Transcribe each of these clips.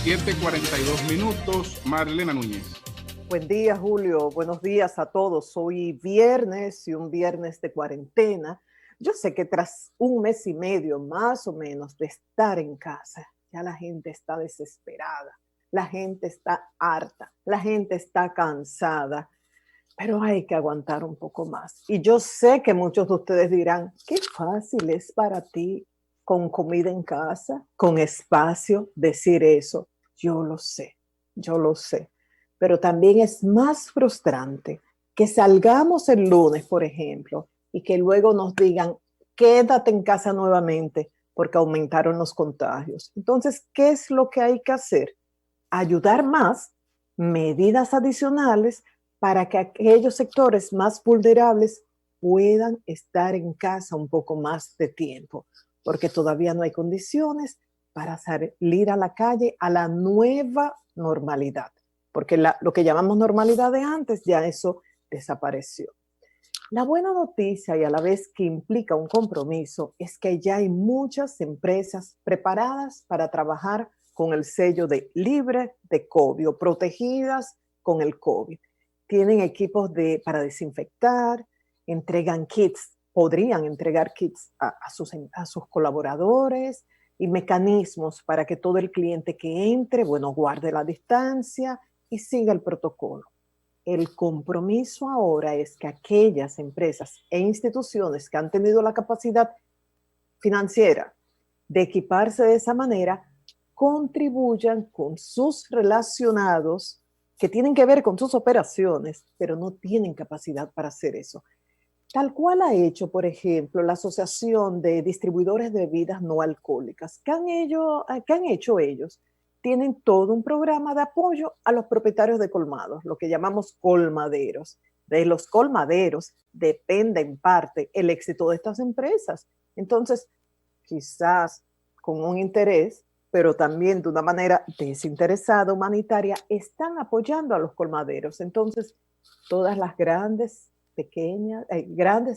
7:42. Marlena Núñez. Buen día, Julio. Buenos días a todos. Hoy viernes y un viernes de cuarentena. Yo sé que tras un mes y medio más o menos de estar en casa, ya la gente está desesperada, la gente está harta, la gente está cansada, pero hay que aguantar un poco más. Y yo sé que muchos de ustedes dirán, qué fácil es para ti con comida en casa, con espacio, decir eso. Yo lo sé. Pero también es más frustrante que salgamos el lunes, por ejemplo, y que luego nos digan, quédate en casa nuevamente porque aumentaron los contagios. Entonces, ¿qué es lo que hay que hacer? Ayudar más, medidas adicionales para que aquellos sectores más vulnerables puedan estar en casa un poco más de tiempo, porque todavía no hay condiciones para salir a la calle a la nueva normalidad, porque lo que llamamos normalidad de antes, ya eso desapareció. La buena noticia y a la vez que implica un compromiso es que ya hay muchas empresas preparadas para trabajar con el sello de libre de COVID o protegidas con el COVID. Tienen equipos para desinfectar, entregan kits, podrían entregar kits a sus colaboradores y mecanismos para que todo el cliente que entre, bueno, guarde la distancia y siga el protocolo. El compromiso ahora es que aquellas empresas e instituciones que han tenido la capacidad financiera de equiparse de esa manera contribuyan con sus relacionados que tienen que ver con sus operaciones, pero no tienen capacidad para hacer eso. Tal cual ha hecho, por ejemplo, la Asociación de Distribuidores de Bebidas No Alcohólicas. ¿Qué han hecho ellos? Tienen todo un programa de apoyo a los propietarios de colmados, lo que llamamos colmaderos. De los colmaderos depende en parte el éxito de estas empresas. Entonces, quizás con un interés, pero también de una manera desinteresada, humanitaria, están apoyando a los colmaderos. Entonces, todas las grandes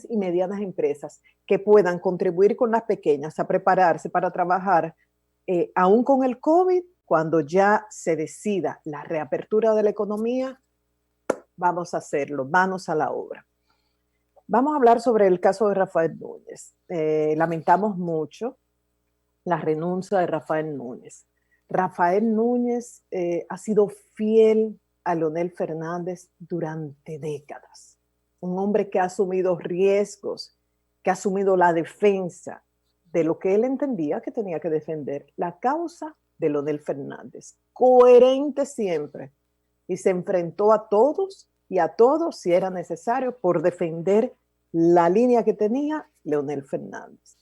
y medianas empresas que puedan contribuir con las pequeñas a prepararse para trabajar, aún con el COVID, cuando ya se decida la reapertura de la economía, vamos a hacerlo, manos a la obra. Vamos a hablar sobre el caso de Rafael Núñez. Lamentamos mucho la renuncia de Rafael Núñez. Rafael Núñez ha sido fiel a Leonel Fernández durante décadas. Un hombre que ha asumido riesgos, que ha asumido la defensa de lo que él entendía que tenía que defender, la causa de Leonel Fernández. Coherente siempre. Y se enfrentó a todos y a todos si era necesario por defender la línea que tenía Leonel Fernández.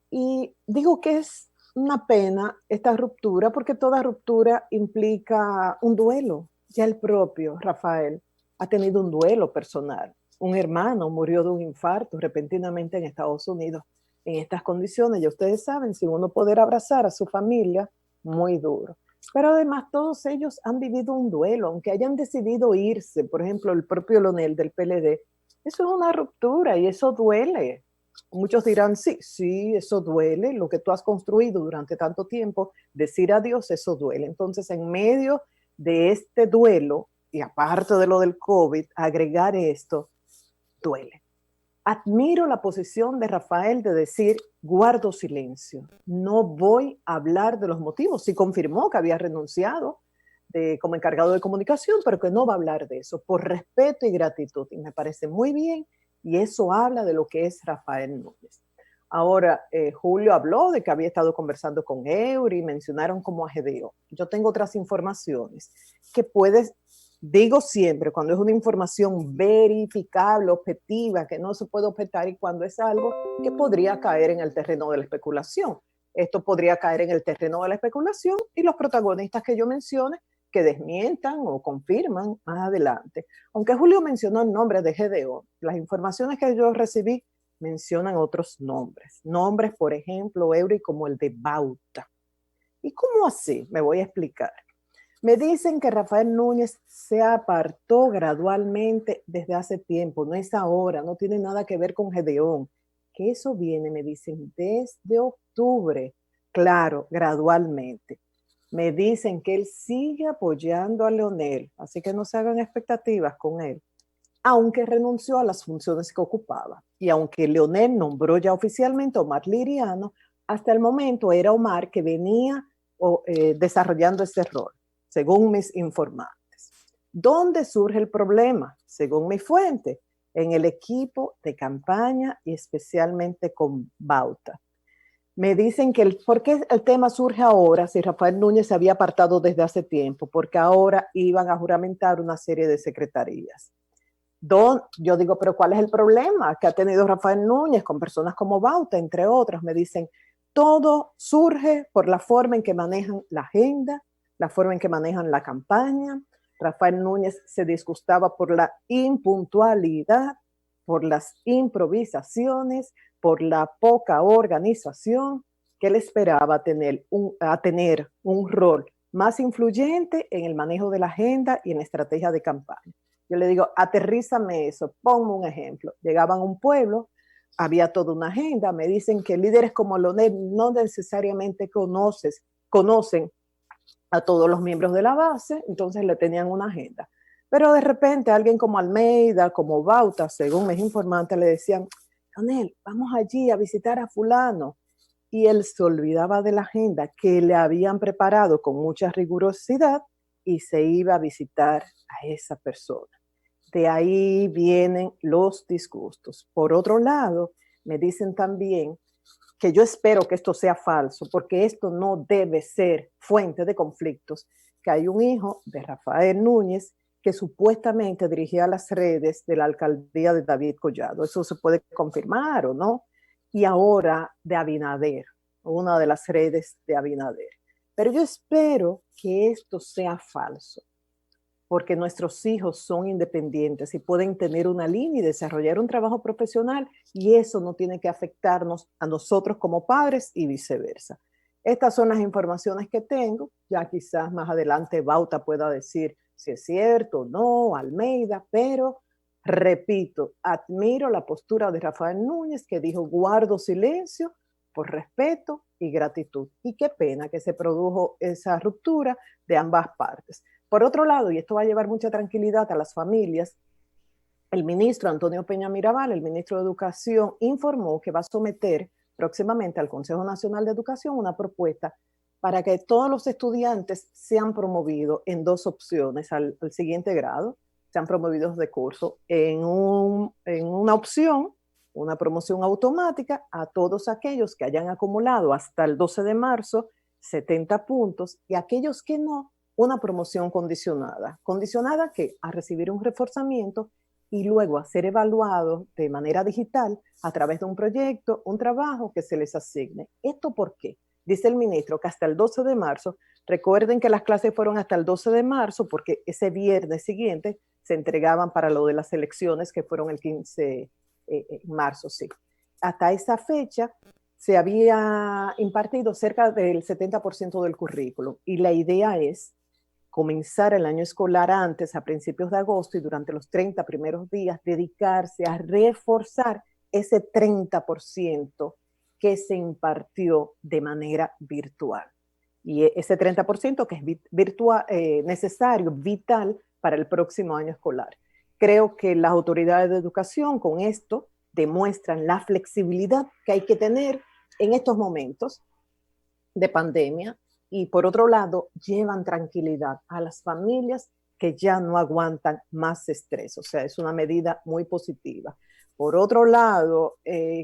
Y digo que es una pena esta ruptura porque toda ruptura implica un duelo. Ya el propio Rafael ha tenido un duelo personal. Un hermano murió de un infarto repentinamente en Estados Unidos. En estas condiciones, ya ustedes saben, sin uno poder abrazar a su familia, muy duro. Pero además todos ellos han vivido un duelo, aunque hayan decidido irse. Por ejemplo, el propio Leonel del PLD. Eso es una ruptura y eso duele. Muchos dirán, sí, eso duele, lo que tú has construido durante tanto tiempo, decir adiós, eso duele. Entonces, en medio de este duelo, y aparte de lo del COVID, agregar esto, duele. Admiro la posición de Rafael de decir, guardo silencio, no voy a hablar de los motivos. Sí confirmó que había renunciado como encargado de comunicación, pero que no va a hablar de eso, por respeto y gratitud. Y me parece muy bien, y eso habla de lo que es Rafael Núñez. Ahora, Julio habló de que había estado conversando con Eury, mencionaron como a GDO. Yo tengo otras informaciones que puedes, digo siempre, cuando es una información verificable, objetiva, que no se puede objetar, y cuando es algo que podría caer en el terreno de la especulación. Esto podría caer en el terreno de la especulación y los protagonistas que yo mencione que desmientan o confirman más adelante. Aunque Julio mencionó el nombre de GDO, las informaciones que yo recibí mencionan otros nombres. Nombres, por ejemplo, Eury, como el de Bauta. ¿Y cómo así? Me voy a explicar. Me dicen que Rafael Núñez se apartó gradualmente desde hace tiempo, no es ahora, no tiene nada que ver con Gedeón, que eso viene, me dicen, desde octubre, claro, gradualmente. Me dicen que él sigue apoyando a Leonel, así que no se hagan expectativas con él, aunque renunció a las funciones que ocupaba. Y aunque Leonel nombró ya oficialmente a Omar Liriano, hasta el momento era Omar que venía desarrollando ese rol, según mis informantes. ¿Dónde surge el problema? Según mi fuente, en el equipo de campaña y especialmente con Bauta. Me dicen que ¿por qué el tema surge ahora si Rafael Núñez se había apartado desde hace tiempo? Porque ahora iban a juramentar una serie de secretarías. Yo digo, pero ¿cuál es el problema que ha tenido Rafael Núñez con personas como Bauta, entre otras? Me dicen, todo surge por la forma en que manejan la agenda, la forma en que manejan la campaña. Rafael Núñez se disgustaba por la impuntualidad, por las improvisaciones, por la poca organización, que él esperaba tener un rol más influyente en el manejo de la agenda y en la estrategia de campaña. Yo le digo, aterrízame eso, ponme un ejemplo. Llegaban a un pueblo, había toda una agenda, me dicen que líderes como Leonel no necesariamente conocen a todos los miembros de la base, entonces le tenían una agenda. Pero de repente alguien como Almeida, como Bauta, según mis informantes, le decían, Leonel, vamos allí a visitar a fulano. Y él se olvidaba de la agenda que le habían preparado con mucha rigurosidad y se iba a visitar a esa persona. De ahí vienen los disgustos. Por otro lado, me dicen también que yo espero que esto sea falso, porque esto no debe ser fuente de conflictos, que hay un hijo de Rafael Núñez que supuestamente dirigía las redes de la alcaldía de David Collado. Eso se puede confirmar o no. Y ahora de Abinader, una de las redes de Abinader. Pero yo espero que esto sea falso, porque nuestros hijos son independientes y pueden tener una línea y desarrollar un trabajo profesional, y eso no tiene que afectarnos a nosotros como padres y viceversa. Estas son las informaciones que tengo. Ya quizás más adelante Bauta pueda decir si es cierto o no, Almeida, pero repito, admiro la postura de Rafael Núñez, que dijo guardo silencio por respeto y gratitud. Y qué pena que se produjo esa ruptura de ambas partes. Por otro lado, y esto va a llevar mucha tranquilidad a las familias, el ministro Antonio Peña Mirabal, el ministro de Educación, informó que va a someter próximamente al Consejo Nacional de Educación una propuesta para que todos los estudiantes sean promovidos en dos opciones al siguiente grado, sean promovidos de curso en una opción, una promoción automática a todos aquellos que hayan acumulado hasta el 12 de marzo 70 puntos, y aquellos que no, una promoción condicionada. ¿Condicionada qué? A recibir un reforzamiento y luego a ser evaluado de manera digital a través de un proyecto, un trabajo que se les asigne. ¿Esto por qué? Dice el ministro que hasta el 12 de marzo, recuerden que las clases fueron hasta el 12 de marzo porque ese viernes siguiente se entregaban para lo de las elecciones que fueron el 15 de marzo, sí. Hasta esa fecha se había impartido cerca del 70% del currículum, y la idea es comenzar el año escolar antes, a principios de agosto, y durante los 30 primeros días dedicarse a reforzar ese 30% que se impartió de manera virtual. Y ese 30% que es virtual, necesario, vital para el próximo año escolar. Creo que las autoridades de educación con esto demuestran la flexibilidad que hay que tener en estos momentos de pandemia, y por otro lado llevan tranquilidad a las familias que ya no aguantan más estrés. O sea, es una medida muy positiva. Por otro lado,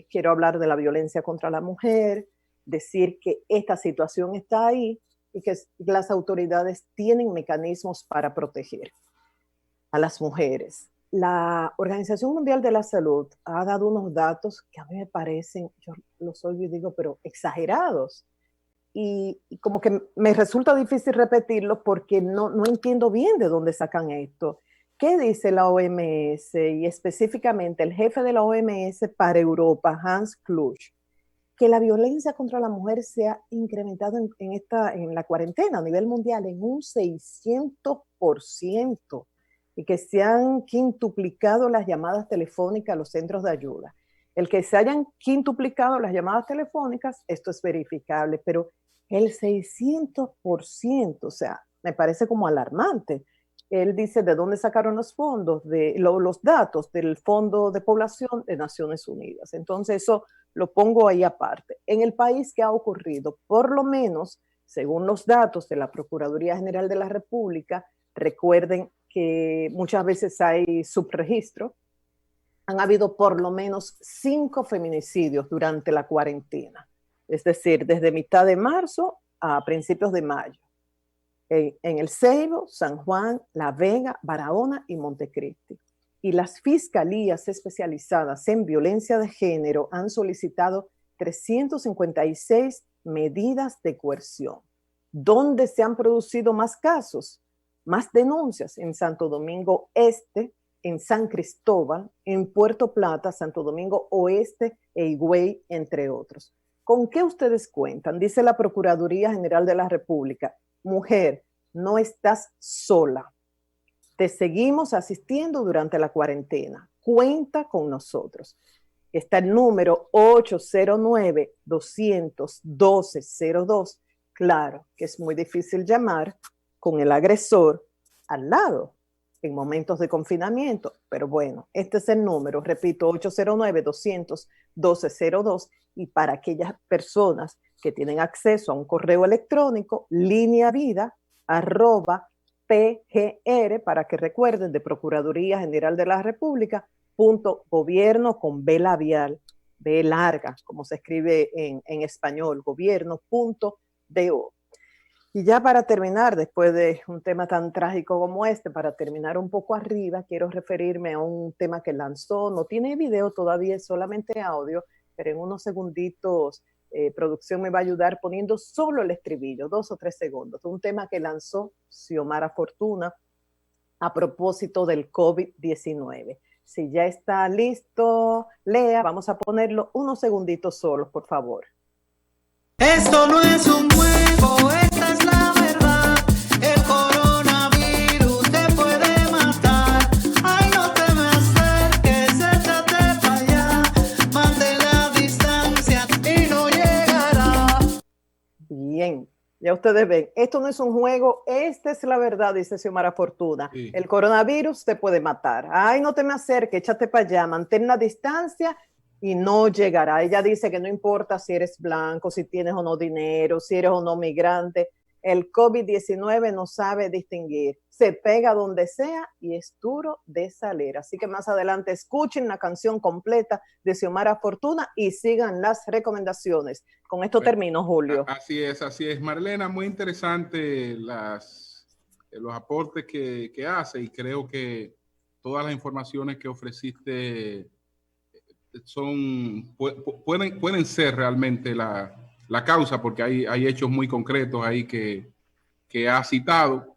quiero hablar de la violencia contra la mujer, decir que esta situación está ahí y que las autoridades tienen mecanismos para proteger a las mujeres. La Organización Mundial de la Salud ha dado unos datos que a mí me parecen, yo los oigo y digo, pero exagerados. Y como que me resulta difícil repetirlo porque no entiendo bien de dónde sacan esto. ¿Qué dice la OMS y específicamente el jefe de la OMS para Europa, Hans Kluge? Que la violencia contra la mujer se ha incrementado en la cuarentena a nivel mundial en un 600%, y que se han quintuplicado las llamadas telefónicas a los centros de ayuda. El que se hayan quintuplicado las llamadas telefónicas, esto es verificable, pero El 600%, o sea, me parece como alarmante. Él dice de dónde sacaron los fondos, los datos del Fondo de Población de Naciones Unidas. Entonces eso lo pongo ahí aparte. En el país, ¿qué ha ocurrido? Por lo menos, según los datos de la Procuraduría General de la República, recuerden que muchas veces hay subregistro, han habido por lo menos 5 feminicidios durante la cuarentena, es decir, desde mitad de marzo a principios de mayo, en El Ceibo, San Juan, La Vega, Barahona y Montecristi. Y las fiscalías especializadas en violencia de género han solicitado 356 medidas de coerción. ¿Dónde se han producido más casos? Más denuncias en Santo Domingo Este, en San Cristóbal, en Puerto Plata, Santo Domingo Oeste e Higüey, entre otros. ¿Con qué ustedes cuentan? Dice la Procuraduría General de la República: mujer, no estás sola. Te seguimos asistiendo durante la cuarentena. Cuenta con nosotros. Está el número 809-212-02. Claro que es muy difícil llamar con el agresor al lado en momentos de confinamiento, pero bueno, este es el número, repito, 809-212-02, y para aquellas personas que tienen acceso a un correo electrónico, lineavida@pgr, para que recuerden, de Procuraduría General de la República, .gobierno con B labial, B larga, como se escribe en español, gobierno.do. Y ya para terminar, después de un tema tan trágico como este, para terminar un poco arriba, quiero referirme a un tema que lanzó, no tiene video todavía, es solamente audio, pero en unos segunditos producción me va a ayudar poniendo solo el estribillo, 2 o 3 segundos. Un tema que lanzó Xiomara Fortuna a propósito del COVID-19. Si ya está listo, Lea, vamos a ponerlo unos segunditos solos, por favor. Esto no es un juego, esta es la verdad. El coronavirus te puede matar. Ay, no te me acerques, échate para allá. Mantén la distancia y no llegará. Bien, ya ustedes ven, esto no es un juego, esta es la verdad, dice Xiomara Fortuna. Sí. El coronavirus te puede matar. Ay, no te me acerques, échate para allá, mantén la distancia y no llegará. Ella dice que no importa si eres blanco, si tienes o no dinero, si eres o no migrante, el COVID-19 no sabe distinguir, se pega donde sea y es duro de salir. Así que más adelante escuchen la canción completa de Xiomara Fortuna y sigan las recomendaciones. Con esto termino, Julio. Así es, Marlena, muy interesante los aportes que hace, y creo que todas las informaciones que ofreciste pueden ser realmente la causa, porque hay hechos muy concretos ahí que ha citado.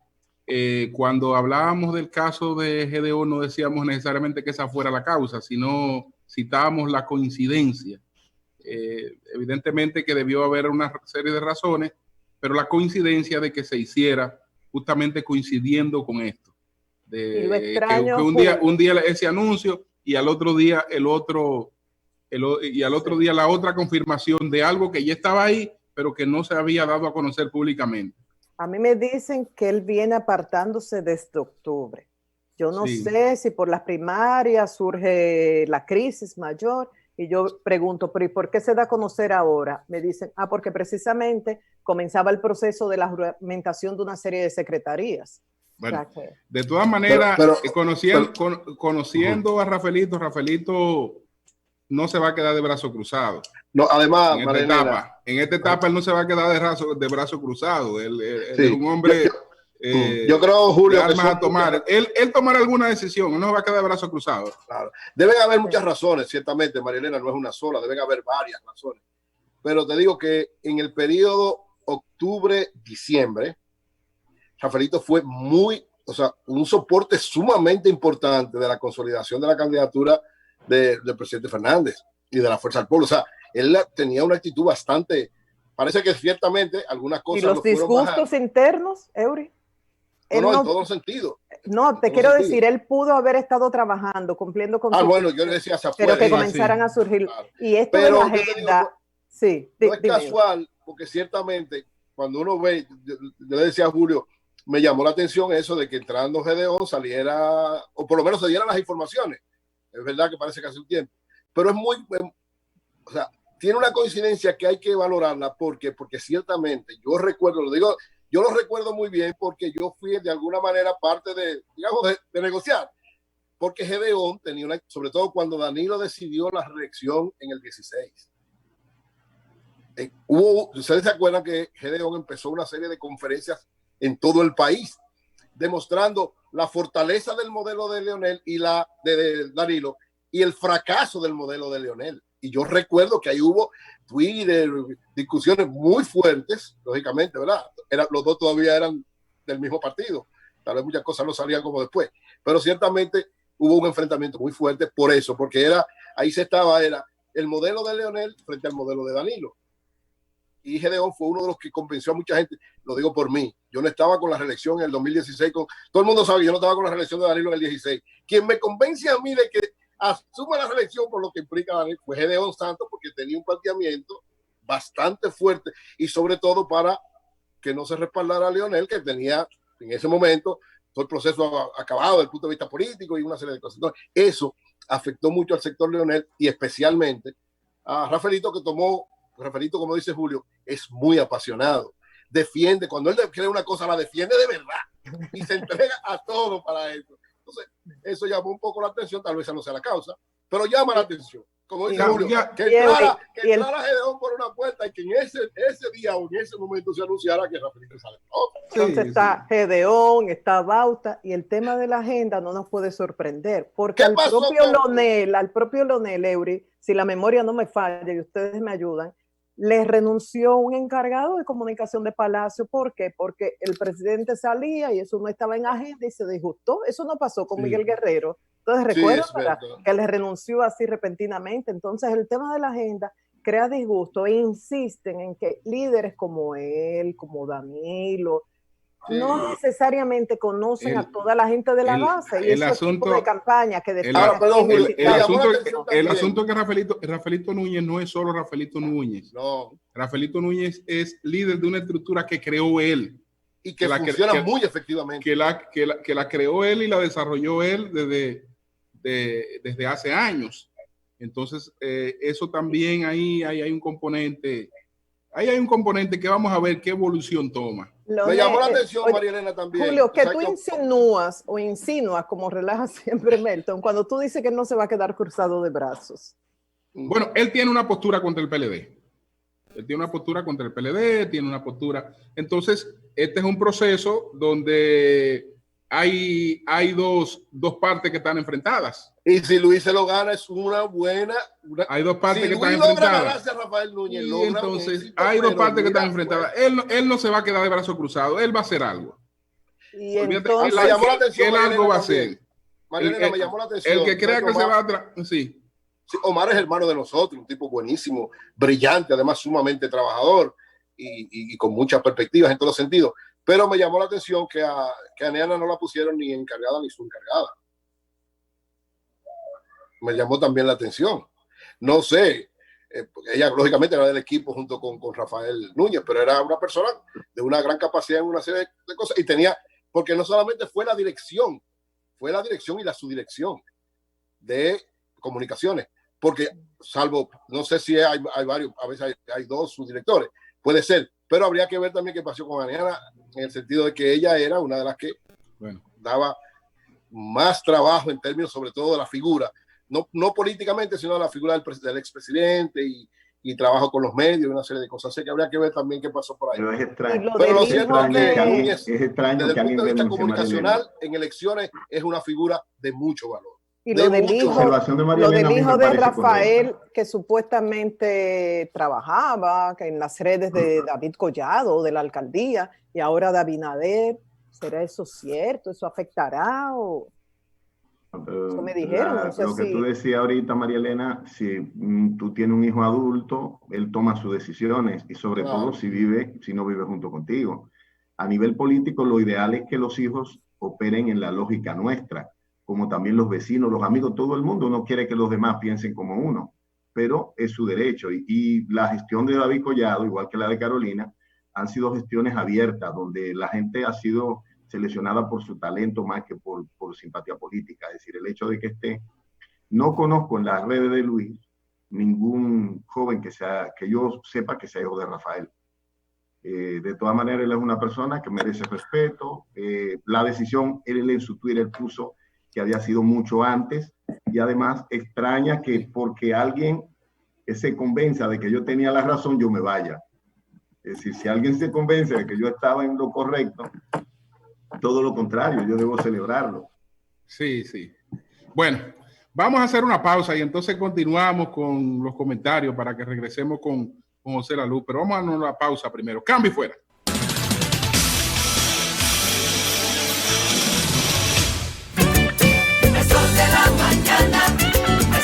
Cuando hablábamos del caso de GDO, no decíamos necesariamente que esa fuera la causa, sino citábamos la coincidencia. Evidentemente que debió haber una serie de razones, pero la coincidencia de que se hiciera justamente coincidiendo con esto. Que un día ese anuncio y al otro día la otra confirmación de algo que ya estaba ahí, pero que no se había dado a conocer públicamente. A mí me dicen que él viene apartándose desde octubre. Yo no sé si por las primarias surge la crisis mayor, y yo pregunto, ¿pero y por qué se da a conocer ahora? Me dicen, porque precisamente comenzaba el proceso de la juramentación de una serie de secretarías. Bueno, o sea que... De todas maneras, conociendo a Rafaelito no se va a quedar de brazo cruzado. No, además, en esta etapa él no se va a quedar de brazo cruzado. Él es un hombre yo creo, Julio, de armas a tomar. Él tomará alguna decisión, él no se va a quedar de brazo cruzado. Claro. Deben haber muchas razones, ciertamente, Marilena, no es una sola, deben haber varias razones. Pero te digo que en el periodo octubre-diciembre, Rafaelito fue un soporte sumamente importante de la consolidación de la candidatura del presidente Fernández y de la Fuerza del Pueblo. O sea, él tenía una actitud bastante, parece que ciertamente algunas cosas... ¿Y los disgustos internos, Eury? No, en todo sentido. No, te quiero decir, él pudo haber estado trabajando, cumpliendo con bueno, yo le decía, pero que comenzaran a surgir. Claro. Y esto de la agenda... no es casual, porque ciertamente cuando uno ve, yo le decía a Julio, me llamó la atención eso de que entrando Gedeón saliera, o por lo menos se dieran las informaciones. Es verdad que parece que hace un tiempo, pero es muy, o sea, tiene una coincidencia que hay que valorarla porque ciertamente yo recuerdo, lo digo, yo lo recuerdo muy bien porque yo fui de alguna manera parte de, digamos, de negociar, porque Gedeón tenía una, sobre todo cuando Danilo decidió la reelección en el 16. Ustedes se acuerdan que Gedeón empezó una serie de conferencias en todo el país, demostrando la fortaleza del modelo de Leonel y la de Danilo y el fracaso del modelo de Leonel. Y yo recuerdo que ahí hubo Twitter, discusiones muy fuertes, lógicamente, ¿verdad? Los dos todavía eran del mismo partido. Tal vez muchas cosas no salían como después, pero ciertamente hubo un enfrentamiento muy fuerte por eso, porque ahí era el modelo de Leonel frente al modelo de Danilo. Y Gedeón fue uno de los que convenció a mucha gente, lo digo por mí, yo no estaba con la reelección en el 2016, todo el mundo sabe que yo no estaba con la reelección de Danilo en el 16. Quien me convence a mí de que asuma la reelección por lo que implica Danilo fue Gedeón Santos, porque tenía un planteamiento bastante fuerte y sobre todo para que no se respaldara a Leonel, que tenía en ese momento todo el proceso acabado desde el punto de vista político y una serie de cosas. Entonces, eso afectó mucho al sector Leonel y especialmente a Rafaelito, Rafaelito, como dice Julio, es muy apasionado. Defiende, cuando él cree una cosa, la defiende de verdad y se entrega a todo para eso. Entonces, eso llamó un poco la atención, tal vez esa no sea la causa, pero llama la atención. Como dice Julio, que entrara Gedeón por una puerta y que en ese día o en ese momento se anunciara que Rafaelito sale. Entonces está Gedeón, está Bauta, y el tema de la agenda no nos puede sorprender, porque al propio Leonel, Eury, si la memoria no me falla y ustedes me ayudan, le renunció un encargado de comunicación de Palacio. ¿Por qué? Porque el presidente salía y eso no estaba en agenda y se disgustó. Eso no pasó con Miguel Guerrero. Entonces recuerda que le renunció así repentinamente. Entonces el tema de la agenda crea disgusto e insisten en que líderes como él, como Danilo, no necesariamente conocen a toda la gente de la base y ese tipo de campaña que el asunto es que Rafaelito Núñez no es solo Rafaelito Núñez. No. Rafaelito Núñez es líder de una estructura que creó él. Y que funciona muy efectivamente. Que la creó él y la desarrolló él desde hace años. Entonces, eso también ahí hay un componente. Ahí hay un componente que vamos a ver qué evolución toma. Me llamó la atención, María Elena, también. Julio, que tú insinúas, como relaja siempre Melton, cuando tú dices que no se va a quedar cruzado de brazos. Bueno, él tiene una postura contra el PLD. Tiene una postura. Entonces, este es un proceso donde hay dos partes que están enfrentadas. Y si Luis se lo gana, es una buena. Hay dos partes que están enfrentadas. Rafael Núñez, y entonces, hay dos partes que están enfrentadas. Él no se va a quedar de brazos cruzados. Él va a hacer algo. Y entonces, me llamó la atención. ¿Qué algo va a hacer? Marielena, me llamó la atención. El que crea que se va a... Sí. Omar es hermano de nosotros, un tipo buenísimo, brillante, además sumamente trabajador y con muchas perspectivas en todos los sentidos. Pero me llamó la atención que a Neana no la pusieron ni encargada ni subencargada. Me llamó también la atención. No sé, porque ella lógicamente era del equipo junto con Rafael Núñez, pero era una persona de una gran capacidad en una serie de cosas y tenía, porque no solamente fue la dirección y la subdirección de comunicaciones, porque salvo, no sé si hay varios, a veces hay dos subdirectores, puede ser, pero habría que ver también qué pasó con Aniana, en el sentido de que ella era una de las que daba más trabajo en términos sobre todo de la figura, no políticamente, sino de la figura del expresidente y trabajo con los medios, una serie de cosas. Así que habría que ver también qué pasó por ahí. Pero es extraño. Pero lo cierto es extraño desde que el punto de vista comunicacional, en elecciones, es una figura de mucho valor. Y lo del hijo de Rafael, correcta, que supuestamente trabajaba que en las redes de David Collado, de la alcaldía, y ahora de Abinader, ¿será eso cierto? ¿Eso afectará? Eso me dijeron. No sé lo que tú decías ahorita, María Elena, si tú tienes un hijo adulto, él toma sus decisiones y sobre todo si no vive junto contigo. A nivel político, lo ideal es que los hijos operen en la lógica nuestra, como también los vecinos, los amigos, todo el mundo no quiere que los demás piensen como uno, pero es su derecho. Y la gestión de David Collado, igual que la de Carolina, han sido gestiones abiertas, donde la gente ha sido seleccionada por su talento más que por simpatía política. Es decir, el hecho de que esté, no conozco en las redes de Luis ningún joven que yo sepa que sea hijo de Rafael. De todas maneras, él es una persona que merece respeto. La decisión, él en su Twitter puso que había sido mucho antes, y además extraña que porque alguien se convenza de que yo tenía la razón, yo me vaya. Es decir, si alguien se convence de que yo estaba en lo correcto, todo lo contrario, yo debo celebrarlo. Sí, sí. Bueno, vamos a hacer una pausa y entonces continuamos con los comentarios para que regresemos con José Laluz, pero vamos a darnos una pausa primero. Cambio y fuera. El sol de la mañana.